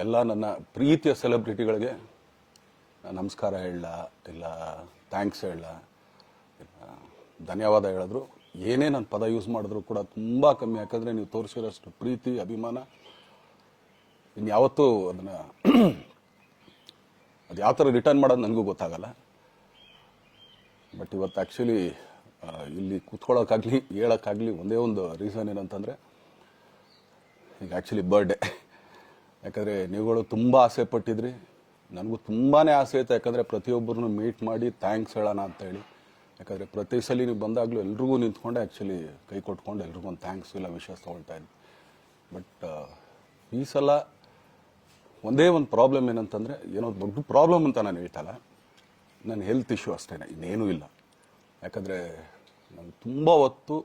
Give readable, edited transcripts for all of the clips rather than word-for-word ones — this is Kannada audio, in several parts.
ಎಲ್ಲ ನನ್ನ ಪ್ರೀತಿಯ ಸೆಲೆಬ್ರಿಟಿಗಳಿಗೆ ನಮಸ್ಕಾರ ಹೇಳ ಇಲ್ಲ ಥ್ಯಾಂಕ್ಸ್ ಹೇಳ ಇಲ್ಲ ಧನ್ಯವಾದ ಹೇಳಿದ್ರು ಏನೇ ನನ್ನ ಪದ ಯೂಸ್ ಮಾಡಿದ್ರು ಕೂಡ ತುಂಬ ಕಮ್ಮಿ. ಯಾಕಂದರೆ ನೀವು ತೋರಿಸಿರೋಷ್ಟು ಪ್ರೀತಿ ಅಭಿಮಾನ ಇನ್ಯಾವತ್ತೂ ಅದನ್ನು ಅದು ಯಾವ ಥರ ರಿಟರ್ನ್ ಮಾಡೋದು ನನಗೂ ಗೊತ್ತಾಗಲ್ಲ. ಬಟ್ ಇವತ್ತು ಆ್ಯಕ್ಚುಲಿ ಇಲ್ಲಿ ಕೂತ್ಕೊಳ್ಳೋಕ್ಕಾಗಲಿ ಹೇಳೋಕ್ಕಾಗಲಿ ಒಂದೇ ಒಂದು ರೀಸನ್ ಏನಂತಂದರೆ ಈಗ ಆ್ಯಕ್ಚುಲಿ ಬರ್ಡೇ. ಯಾಕಂದರೆ ನೀವುಗಳು ತುಂಬ ಆಸೆ ಪಟ್ಟಿದ್ರಿ, ನನಗೂ ತುಂಬಾ ಆಸೆ ಇತ್ತು. ಯಾಕಂದರೆ ಪ್ರತಿಯೊಬ್ಬರನ್ನು ಮೀಟ್ ಮಾಡಿ ಥ್ಯಾಂಕ್ಸ್ ಹೇಳೋಣ ಅಂತೇಳಿ. ಯಾಕಂದರೆ ಪ್ರತಿ ಸಲ ನೀವು ಬಂದಾಗಲೂ ಎಲ್ರಿಗೂ ನಿಂತ್ಕೊಂಡೆ ಆ್ಯಕ್ಚುಲಿ ಕೈ ಕೊಟ್ಕೊಂಡು ಎಲ್ರಿಗೂ ಒಂದು ಥ್ಯಾಂಕ್ಸ್ ಇಲ್ಲ ವಿಶಸ್ ತೊಗೊಳ್ತಾ ಇದ್ದೆ. ಬಟ್ ಈ ಸಲ ಒಂದೇ ಒಂದು ಪ್ರಾಬ್ಲಮ್ ಏನಂತಂದರೆ, ಏನೋ ದೊಡ್ಡ ಪ್ರಾಬ್ಲಮ್ ಅಂತ ನಾನು ಹೇಳ್ತಲ್ಲ, ನನ್ನ ಹೆಲ್ತ್ ಇಶ್ಯೂ ಅಷ್ಟೇ, ಇನ್ನೇನೂ ಇಲ್ಲ. ಯಾಕಂದರೆ ನಾನು ತುಂಬ ಹೊತ್ತು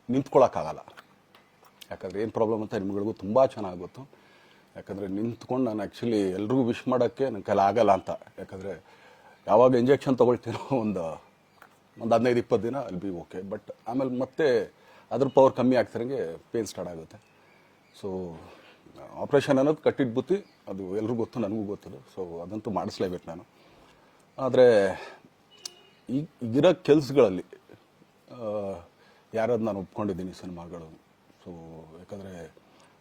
ನಿಂತ್ಕೊಳ್ಳೋಕ್ಕಾಗಲ್ಲ. ಯಾಕಂದರೆ ಏನು ಪ್ರಾಬ್ಲಮ್ ಅಂತ ನಿಮ್ಗಳಿಗೂ ತುಂಬ ಚೆನ್ನಾಗಿ ಗೊತ್ತು. ಯಾಕಂದರೆ ನಿಂತ್ಕೊಂಡು ನಾನು ಆ್ಯಕ್ಚುಲಿ ಎಲ್ರಿಗೂ ವಿಶ್ ಮಾಡೋಕ್ಕೆ ನನ್ನ ಕೈಲಿ ಆಗಲ್ಲ ಅಂತ. ಯಾಕಂದರೆ ಯಾವಾಗ ಇಂಜೆಕ್ಷನ್ ತೊಗೊಳ್ತೀನೋ ಒಂದು 15-20 ದಿನ ಅಲ್ಲಿ ಬಿ ಓಕೆ. ಬಟ್ ಆಮೇಲೆ ಮತ್ತೆ ಅದ್ರ ಪವರ್ ಕಮ್ಮಿ ಆಗ್ತಿರಂಗೆ ಪೇನ್ ಸ್ಟಾರ್ಟ್ ಆಗುತ್ತೆ. ಸೊ ಆಪ್ರೇಷನ್ ಅನ್ನೋದು ಕಟ್ಟಿಟ್ಟು ಬುತ್ತಿ, ಅದು ಎಲ್ರಿಗೂ ಗೊತ್ತು, ನನಗೂ ಗೊತ್ತದು. ಸೊ ಅದಂತೂ ಮಾಡಿಸ್ಲೇಬೇಕು ನಾನು. ಆದರೆ ಈಗಿರೋ ಕೆಲಸಗಳಲ್ಲಿ ಯಾರಾದ್ರು ನಾನು ಒಪ್ಕೊಂಡಿದ್ದೀನಿ ಸಿನಿಮಾಗಳು. ಸೊ ಯಾಕಂದರೆ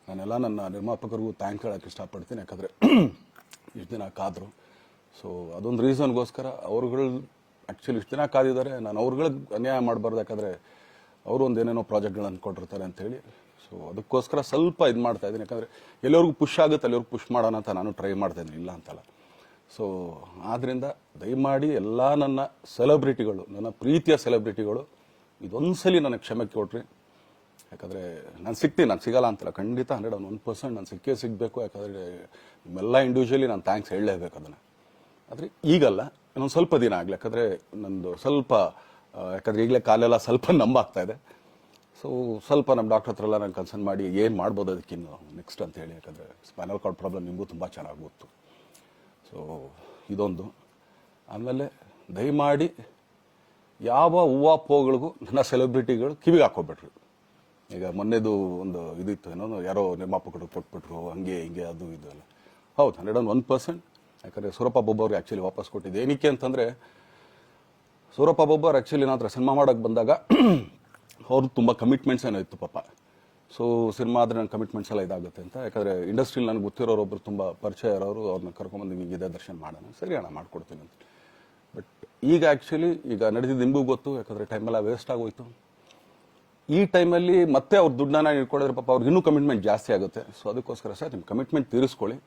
ನಾನೆಲ್ಲ ನನ್ನ ನಿರ್ಮಾಪಕರಿಗೂ ಥ್ಯಾಂಕ್ಸ್ ಹೇಳೋಕ್ಕೆ ಇಷ್ಟಪಡ್ತೀನಿ. ಯಾಕಂದರೆ ಇಷ್ಟು ದಿನ ಕಾದರು. ಸೊ ಅದೊಂದು ರೀಸನ್ಗೋಸ್ಕರ ಅವ್ರುಗಳು ಆ್ಯಕ್ಚುಲಿ ಇಷ್ಟು ದಿನ ಕಾದಿದ್ದಾರೆ. ನಾನು ಅವ್ರುಗಳಿಗೆ ಅನ್ಯಾಯ ಮಾಡಬಾರ್ದು. ಯಾಕಂದರೆ ಅವರು ಒಂದು ಏನೇನೋ ಪ್ರಾಜೆಕ್ಟ್ಗಳನ್ನು ಕೊಟ್ಟಿರ್ತಾರೆ ಅಂಥೇಳಿ. ಸೊ ಅದಕ್ಕೋಸ್ಕರ ಸ್ವಲ್ಪ ಇದು ಮಾಡ್ತಾಯಿದ್ದೀನಿ. ಯಾಕಂದರೆ ಎಲ್ಲರಿಗೂ ಪುಷ್ ಆಗುತ್ತೆ ಅಲ್ಲಿವ್ರಿಗೆ ಪುಷ್ ಮಾಡೋಣ ಅಂತ ನಾನು ಟ್ರೈ ಮಾಡ್ತಾಯಿದ್ದೀನಿ, ಇಲ್ಲ ಅಂತಲ್ಲ. ಸೊ ಆದ್ದರಿಂದ ದಯಮಾಡಿ ಎಲ್ಲ ನನ್ನ ಸೆಲೆಬ್ರಿಟಿಗಳು, ನನ್ನ ಪ್ರೀತಿಯ ಸೆಲೆಬ್ರಿಟಿಗಳು, ಇದೊಂದು ಸಲ ನನಗೆ ಕ್ಷಮೆ ಕೊಡ್ರಿ. ಯಾಕಂದರೆ ನಾನು ಸಿಗ್ತೀನಿ, ನಾನು ಸಿಗಲ್ಲ ಅಂತಲ್ಲ, ಖಂಡಿತ 101% ನಾನು ಸಿಕ್ಕೇ ಸಿಗಬೇಕು. ಯಾಕಂದರೆ ನಿಮ್ಮೆಲ್ಲ ಇಂಡಿವಿಜುವಲಿ ನಾನು ಥ್ಯಾಂಕ್ಸ್ ಹೇಳಲೇಬೇಕು ಅದನ್ನು. ಆದರೆ ಈಗಲ್ಲ, ಇನ್ನೊಂದು ಸ್ವಲ್ಪ ದಿನ ಆಗಲಿ. ಯಾಕಂದರೆ ನಂದು ಸ್ವಲ್ಪ ಯಾಕಂದರೆ ಈಗಲೇ ಕಾಲೆಲ್ಲ ಸ್ವಲ್ಪ ನಂಬಾಗ್ತಾ ಇದೆ. ಸೊ ಸ್ವಲ್ಪ ನಮ್ಮ ಡಾಕ್ಟರ್ ಹತ್ರ ಎಲ್ಲ ನಾನು ಕನ್ಸರ್ನ್ ಮಾಡಿ ಏನು ಮಾಡ್ಬೋದು ಅದಕ್ಕಿನ್ನು ನೆಕ್ಸ್ಟ್ ಅಂತ ಹೇಳಿ. ಯಾಕಂದರೆ ಸ್ಪೈನಲ್ ಕಾರ್ಡ್ ಪ್ರಾಬ್ಲಮ್ ನಿಮಗೂ ತುಂಬ ಚೆನ್ನಾಗಿ ಗೊತ್ತು. ಸೊ ಇದೊಂದು. ಆಮೇಲೆ ದಯಮಾಡಿ ಯಾವ ಹೂವಾಪೋಗಳಿಗೂ ನನ್ನ ಸೆಲೆಬ್ರಿಟಿಗಳು ಕಿವಿಗೆ ಹಾಕೋಬಿಟ್ರು. ಈಗ ಮೊನ್ನೆದು ಒಂದು ಇದಿತ್ತು, ಏನೋ ಯಾರೋ ನಿರ್ಮಾಪಕರು ಕೊಟ್ಬಿಟ್ರು, ಹಂಗೆ ಹಿಂಗೆ ಅದು ಇದು ಎಲ್ಲ. ಹೌದು, 101%. ಯಾಕಂದರೆ ಸೂರಪ್ಪ ಬೊಬ್ಬ ಅವ್ರಿಗೆ ಆ್ಯಕ್ಚುಲಿ ವಾಪಸ್ ಕೊಟ್ಟಿದ್ದು ಏನಕ್ಕೆ ಅಂತಂದರೆ, ಸೂರಪ್ಪ ಬೊಬ್ಬ ಅವ್ರು ಆ್ಯಕ್ಚುಲಿ ನನ್ನ ಹತ್ರ ಸಿನಿಮಾ ಮಾಡೋಕ್ಕೆ ಬಂದಾಗ ಅವ್ರು ತುಂಬ ಕಮಿಟ್ಮೆಂಟ್ಸ್ ಏನೋ ಇತ್ತು ಪಾಪ. ಸೊ ಸಿನಿಮಾ ಆದರೆ ನನ್ನ ಕಮಿಟ್ಮೆಂಟ್ಸ್ ಎಲ್ಲ ಇದಾಗುತ್ತೆ ಅಂತ. ಯಾಕಂದರೆ ಇಂಡಸ್ಟ್ರಿಲಿ ನನಗೆ ಗೊತ್ತಿರೋರೊಬ್ಬರು ತುಂಬ ಪರಿಚಯ ಇರೋರು, ಅವ್ರನ್ನ ಕರ್ಕೊಂಬಂದು ಹಿಂಗೆ ಇದೆ ದರ್ಶನ ಮಾಡೋಣ, ಸರಿ ಅಣ್ಣ ಮಾಡ್ಕೊಡ್ತೀನಿ ಅಂತ. ಬಟ್ ಈಗ ಆ್ಯಕ್ಚುಲಿ ಈಗ ನಡೆದಿದ್ದು ನಿಮಗೂ ಗೊತ್ತು. ಯಾಕಂದರೆ ಟೈಮೆಲ್ಲ ವೇಸ್ಟ್ ಆಗೋಯ್ತು. ಈ ಟೈಮಲ್ಲಿ ಮತ್ತೆ ಅವ್ರ ದುಡ್ಡನ್ನ ಇಟ್ಕೊಂಡಿದ್ರೆ ಪಾಪ ಅವ್ರಿಗೆ ಇನ್ನೂ ಕಮಿಟ್ಮೆಂಟ್ ಜಾಸ್ತಿ ಆಗುತ್ತೆ. ಸೊ ಅದಕ್ಕೋಸ್ಕರ ಸರ್ ನಿಮ್ಮ ಕಮಿಟ್ಮೆಂಟ್ ತೀರಿಸ್ಕೊಳ್ಳಿ.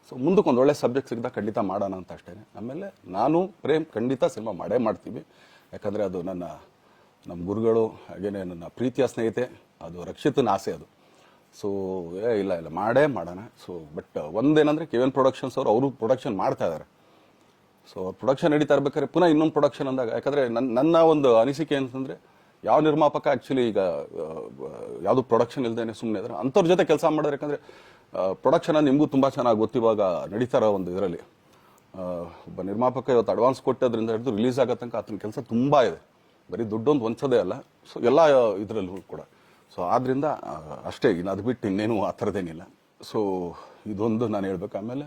ಸೊ ಮುಂದಕ್ಕೆ ಒಂದು ಒಳ್ಳೆ ಸಬ್ಜೆಕ್ಟ್ ಸಿಗ್ದಾಗ ಖಂಡಿತ ಮಾಡೋಣ ಅಂತ ಅಷ್ಟೇ. ಆಮೇಲೆ ನಾನು ಪ್ರೇಮ್ ಖಂಡಿತ ಸಿನಿಮಾ ಮಾಡೇ ಮಾಡ್ತೀವಿ. ಯಾಕಂದರೆ ಅದು ನಮ್ಮ ಗುರುಗಳು, ಹಾಗೇನೆ ನನ್ನ ಪ್ರೀತಿಯ ಸ್ನೇಹಿತೆ, ಅದು ರಕ್ಷಿತನ ಆಸೆ ಅದು. ಸೊ ಇಲ್ಲ ಮಾಡೇ ಮಾಡೋಣ. ಸೊ ಬಟ್ ಒಂದೇನಂದರೆ KVN ಪ್ರೊಡಕ್ಷನ್ಸ್ ಅವರು ಪ್ರೊಡಕ್ಷನ್ ಮಾಡ್ತಾ ಇದ್ದಾರೆ. ಸೊ ಪ್ರೊಡಕ್ಷನ್ ನಡೀತಾ ಇರ್ಬೇಕಾದ್ರೆ ಪುನಃ ಇನ್ನೊಂದು ಪ್ರೊಡಕ್ಷನ್ ಅಂದಾಗ, ಯಾಕಂದರೆ ನನ್ನ ಒಂದು ಅನಿಸಿಕೆ ಅಂತಂದರೆ, ಯಾವ ನಿರ್ಮಾಪಕ ಆ್ಯಕ್ಚುಲಿ ಈಗ ಯಾವುದು ಪ್ರೊಡಕ್ಷನ್ ಇಲ್ದೇನೆ ಸುಮ್ಮನೆ ಇದ್ದಾರೆ ಅಂಥವ್ರ ಜೊತೆ ಕೆಲಸ ಮಾಡಿದ್ರೆ. ಯಾಕಂದರೆ ಪ್ರೊಡಕ್ಷನ್ ನಿಮಗೂ ತುಂಬ ಚೆನ್ನಾಗಿ ಗೊತ್ತು. ಇವಾಗ ನಡೀತಾ ಇರೋ ಒಂದು ಇದರಲ್ಲಿ ಒಬ್ಬ ನಿರ್ಮಾಪಕ ಇವತ್ತು ಅಡ್ವಾನ್ಸ್ ಕೊಟ್ಟೋದ್ರಿಂದ ಹಿಡಿದು ರಿಲೀಸ್ ಆಗೋ ತನಕ ಆತನ ಕೆಲಸ ತುಂಬ ಇದೆ. ಬರೀ ದುಡ್ಡೊಂದು ಹೊಂಚೋದೇ ಅಲ್ಲ, ಸೊ ಎಲ್ಲ ಇದರಲ್ಲೂ ಕೂಡ. ಸೊ ಆದ್ದರಿಂದ ಅಷ್ಟೇ, ಇನ್ನು ಅದು ಬಿಟ್ಟು ಇನ್ನೇನು ಆ ಥರದ್ದೇನಿಲ್ಲ. ಸೊ ಇದೊಂದು ನಾನು ಹೇಳ್ಬೇಕು. ಆಮೇಲೆ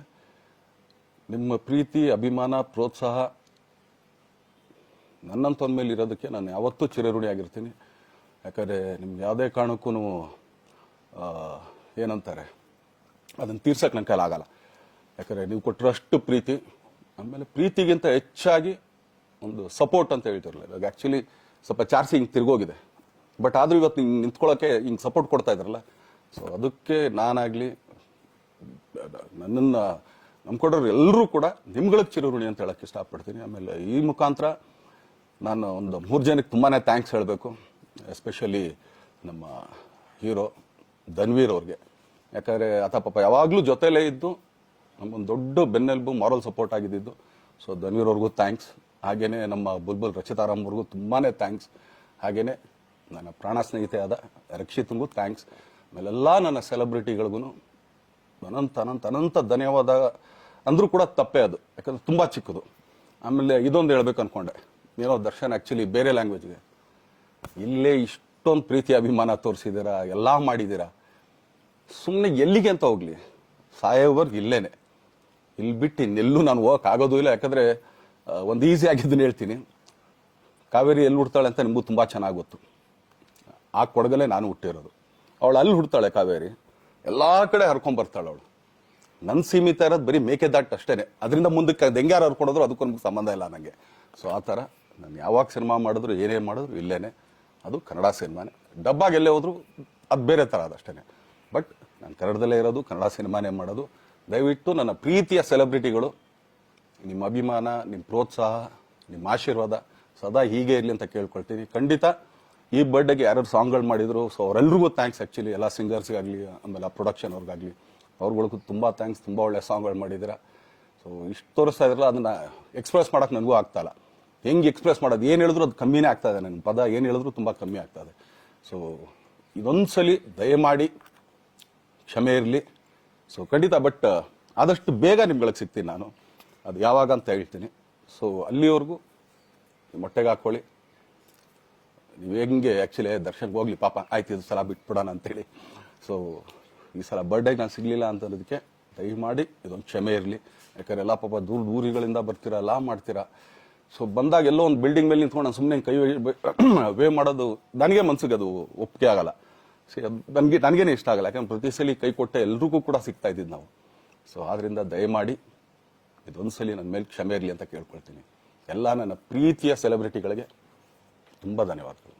ನಿಮ್ಮ ಪ್ರೀತಿ, ಅಭಿಮಾನ, ಪ್ರೋತ್ಸಾಹ ನನ್ನಂತೊಂದ ಮೇಲೆ ಇರೋದಕ್ಕೆ ನಾನು ಯಾವತ್ತೂ ಚಿರಋಣಿಯಾಗಿರ್ತೀನಿ. ಯಾಕಂದರೆ ನಿಮ್ಗೆ ಯಾವುದೇ ಕಾರಣಕ್ಕೂ ಏನಂತಾರೆ ಅದನ್ನು ತೀರ್ಸೋಕ್ಕೆ ನನ್ನ ಕೈಲಾಗಲ್ಲ. ಯಾಕಂದರೆ ನೀವು ಕೊಟ್ಟಿರೋಷ್ಟು ಪ್ರೀತಿ, ಆಮೇಲೆ ಪ್ರೀತಿಗಿಂತ ಹೆಚ್ಚಾಗಿ ಒಂದು ಸಪೋರ್ಟ್ ಅಂತ ಹೇಳ್ತಿರಲ್ಲ. ಇವಾಗ ಆ್ಯಕ್ಚುಲಿ ಸ್ವಲ್ಪ ಚಾರ್ಜ್ ಹಿಂಗೆ ತಿರ್ಗೋಗಿದೆ. ಬಟ್ ಆದರೂ ಇವತ್ತು ಹಿಂಗೆ ನಿಂತ್ಕೊಳ್ಳೋಕ್ಕೆ ಹಿಂಗೆ ಸಪೋರ್ಟ್ ಕೊಡ್ತಾ ಇದ್ದಾರಲ್ಲ. ಸೊ ಅದಕ್ಕೆ ನಾನಾಗಲಿ ನನ್ನನ್ನು ನಂಬ್ಕೊಡೋರು ಎಲ್ಲರೂ ಕೂಡ ನಿಮ್ಗಳಿಗೆ ಚಿರಋಣಿ ಅಂತ ಹೇಳೋಕ್ಕೆ ಇಷ್ಟಪಡ್ತೀನಿ. ಆಮೇಲೆ ಈ ಮುಖಾಂತರ ನಾನು ಒಂದು 3 ಜನಕ್ಕೆ ತುಂಬಾ ಥ್ಯಾಂಕ್ಸ್ ಹೇಳಬೇಕು. ಎಸ್ಪೆಷಲಿ ನಮ್ಮ ಹೀರೋ ಧನ್ವೀರ್ ಅವ್ರಿಗೆ. ಯಾಕಂದರೆ ಆತ ಪಾಪ ಯಾವಾಗಲೂ ಜೊತೆಲೇ ಇದ್ದು ನಮ್ಮೊಂದು ದೊಡ್ಡ ಬೆನ್ನೆಲುಬು, ಮಾರಲ್ ಸಪೋರ್ಟ್ ಆಗಿದ್ದು. ಸೊ ಧನ್ವೀರ್ ಅವ್ರಿಗೂ ಥ್ಯಾಂಕ್ಸ್. ಹಾಗೆಯೇ ನಮ್ಮ ಬುಲ್ಬುಲ್ ರಚಿತಾರಾಮ್ ಅವ್ರಿಗೂ ತುಂಬಾ ಥ್ಯಾಂಕ್ಸ್. ಹಾಗೆಯೇ ನನ್ನ ಪ್ರಾಣ ಸ್ನೇಹಿತೆಯಾದ ರಕ್ಷಿತನಿಗೂ ಥ್ಯಾಂಕ್ಸ್. ಆಮೇಲೆಲ್ಲ ನನ್ನ ಸೆಲೆಬ್ರಿಟಿಗಳಿಗೂ ಅನಂತ ಧನ್ಯವಾದ ಅಂದರೂ ಕೂಡ ತಪ್ಪೇ ಅದು. ಯಾಕಂದರೆ ತುಂಬ ಚಿಕ್ಕದು. ಆಮೇಲೆ ಇದೊಂದು ಹೇಳ್ಬೇಕು ಅಂದ್ಕೊಂಡೆ, ಏನೋ ದರ್ಶನ್ ಆ್ಯಕ್ಚುಲಿ ಬೇರೆ ಲ್ಯಾಂಗ್ವೇಜ್ಗೆ ಇಲ್ಲೇ ಇಷ್ಟೊಂದು ಪ್ರೀತಿ ಅಭಿಮಾನ ತೋರಿಸಿದ್ದೀರಾ, ಎಲ್ಲ ಮಾಡಿದ್ದೀರಾ, ಸುಮ್ಮನೆ ಎಲ್ಲಿಗೆ ಅಂತ ಹೋಗಲಿ. ಸಾಯೋವರೆಗೂ ಇಲ್ಲೇನೆ, ಇಲ್ಲಿ ಬಿಟ್ಟು ಇನ್ನೆಲ್ಲೂ ನಾನು ಹೋಗಕ್ಕೆ ಆಗೋದು ಇಲ್ಲ. ಯಾಕಂದ್ರೆ ಒಂದು ಈಸಿ ಆಗಿದ್ದನ್ನು ಹೇಳ್ತೀನಿ, ಕಾವೇರಿ ಎಲ್ಲಿ ಹುಡ್ತಾಳೆ ಅಂತ ನಿಮಗೂ ತುಂಬ ಚೆನ್ನಾಗಿ ಗೊತ್ತು. ಆ ಕೊಡಗಲ್ಲೇ ನಾನು ಹುಟ್ಟಿರೋದು. ಅವಳು ಅಲ್ಲಿ ಹುಡ್ತಾಳೆ ಕಾವೇರಿ, ಎಲ್ಲ ಕಡೆ ಹರ್ಕೊಂಡ್ ಬರ್ತಾಳೆ ಅವಳು. ನನ್ನ ಸೀಮಿತ ಇರೋದು ಬರೀ ಮೇಕೆದಾಟ್ ಅಷ್ಟೇನೆ, ಅದರಿಂದ ಮುಂದಕ್ಕೆ ಅದು ಹೆಂಗ್ಯಾರು ಹರ್ಕೊಡೋದ್ರು ಅದಕ್ಕೂ ನಮ್ಗೆ ಸಂಬಂಧ ಇಲ್ಲ ನನಗೆ. ಸೊ ಆ ಥರ ನಾನು ಯಾವಾಗ ಸಿನಿಮಾ ಮಾಡಿದ್ರು ಏನೇ ಮಾಡಿದ್ರು ಇಲ್ಲೇನೆ, ಅದು ಕನ್ನಡ ಸಿನಿಮಾನೇ. ಡಬ್ಬಾಗಿ ಎಲ್ಲೇ ಹೋದ್ರು ಅದು ಬೇರೆ ಥರ ಅದಷ್ಟೇ. ಬಟ್ ನಾನು ಕನ್ನಡದಲ್ಲೇ ಇರೋದು, ಕನ್ನಡ ಸಿನಿಮಾನೇ ಮಾಡೋದು. ದಯವಿಟ್ಟು ನನ್ನ ಪ್ರೀತಿಯ ಸೆಲೆಬ್ರಿಟಿಗಳು, ನಿಮ್ಮ ಅಭಿಮಾನ, ನಿಮ್ಮ ಪ್ರೋತ್ಸಾಹ, ನಿಮ್ಮ ಆಶೀರ್ವಾದ ಸದಾ ಹೀಗೆ ಇರಲಿ ಅಂತ ಕೇಳ್ಕೊಳ್ತೀನಿ. ಖಂಡಿತ ಈ ಬರ್ಡೇಗೆ ಯಾರ್ಯಾರು ಸಾಂಗ್ಗಳು ಮಾಡಿದ್ರು, ಸೊ ಅವರೆಲ್ರಿಗೂ ಥ್ಯಾಂಕ್ಸ್. ಆ್ಯಕ್ಚುಲಿ ಎಲ್ಲ ಸಿಂಗರ್ಸ್ಗಾಗಲಿ, ಆಮೇಲೆ ಪ್ರೊಡಕ್ಷನ್ ಅವ್ರಿಗಾಗಲಿ, ಅವ್ರುಗಳಿಗೂ ತುಂಬ ಥ್ಯಾಂಕ್ಸ್. ತುಂಬ ಒಳ್ಳೆ ಸಾಂಗ್ಗಳು ಮಾಡಿದ್ದೀರಾ. ಸೊ ಇಷ್ಟು ತೋರಿಸ್ತಾ ಇದ್ರಲ್ಲ, ಅದನ್ನು ಎಕ್ಸ್ಪ್ರೆಸ್ ಮಾಡೋಕೆ ನನಗೂ ಆಗ್ತಾಯಿಲ್ಲ. ಹೆಂಗೆ ಎಕ್ಸ್ಪ್ರೆಸ್ ಮಾಡೋದು, ಏನು ಹೇಳಿದ್ರು ಅದು ಕಮ್ಮಿನೇ ಆಗ್ತಾಯಿದೆ. ನನ್ನ ಪದ ಏನು ಹೇಳಿದ್ರು ತುಂಬ ಕಮ್ಮಿ ಆಗ್ತಾಯಿದೆ. ಸೊ ಇದೊಂದ್ಸಲಿ ದಯಮಾಡಿ ಕ್ಷಮೆ ಇರಲಿ. ಸೊ ಖಂಡಿತ, ಬಟ್ ಆದಷ್ಟು ಬೇಗ ನಿಮ್ಗಳಿಗೆ ಸಿಗ್ತೀನಿ ನಾನು, ಅದು ಯಾವಾಗ ಅಂತ ಹೇಳ್ತೀನಿ. ಸೊ ಅಲ್ಲಿವರೆಗೂ ಮೊಟ್ಟೆಗೆ ಹಾಕೊಳ್ಳಿ. ನೀವು ಹೆಂಗೆ ಆ್ಯಕ್ಚುಲಿ ದರ್ಶನ್ಗೆ ಹೋಗ್ಲಿ ಪಾಪ, ಆಯ್ತು ಇದು ಸಲ ಬಿಟ್ಬಿಡೋಣ ಅಂತೇಳಿ. ಸೊ ಈ ಸಲ ಬರ್ಡೇಗೆ ನಾನು ಸಿಗಲಿಲ್ಲ ಅಂತನ್ನೋದಕ್ಕೆ ದಯಮಾಡಿ ಇದೊಂದು ಕ್ಷಮೆ ಇರಲಿ. ಯಾಕಂದ್ರೆ ಎಲ್ಲ ಪಾಪ ದೂರಗಳಿಂದ ಬರ್ತೀರಾ, ಎಲ್ಲ ಮಾಡ್ತೀರಾ. ಸೊ ಬಂದಾಗ ಎಲ್ಲೋ ಒಂದು ಬಿಲ್ಡಿಂಗ್ ಮೇಲೆ ನಿಂತ್ಕೊಂಡು ನಾನು ಸುಮ್ಮನೆ ಕೈ ವೇ ಮಾಡೋದು ನನಗೆ ಮನ್ಸಿಗೆ ಅದು ಒಪ್ಪಿಗೆ ಆಗಲ್ಲ. ನನಗೇನೆ ಇಷ್ಟ ಆಗಲ್ಲ. ಯಾಕಂದ್ರೆ ಪ್ರತಿ ಸಲ ಕೈ ಕೊಟ್ಟೆ ಎಲ್ರಿಗೂ ಕೂಡ ಸಿಗ್ತಾ ಇದ್ದಿದ್ದು ನಾವು. ಸೊ ಆದ್ರಿಂದ ದಯಮಾಡಿ ಇದೊಂದ್ಸಲಿ ನನ್ನ ಮೇಲೆ ಕ್ಷಮೆ ಇರಲಿ ಅಂತ ಕೇಳ್ಕೊಳ್ತೀನಿ. ಎಲ್ಲ ನನ್ನ ಪ್ರೀತಿಯ ಸೆಲೆಬ್ರಿಟಿಗಳಿಗೆ ತುಂಬ ಧನ್ಯವಾದಗಳು.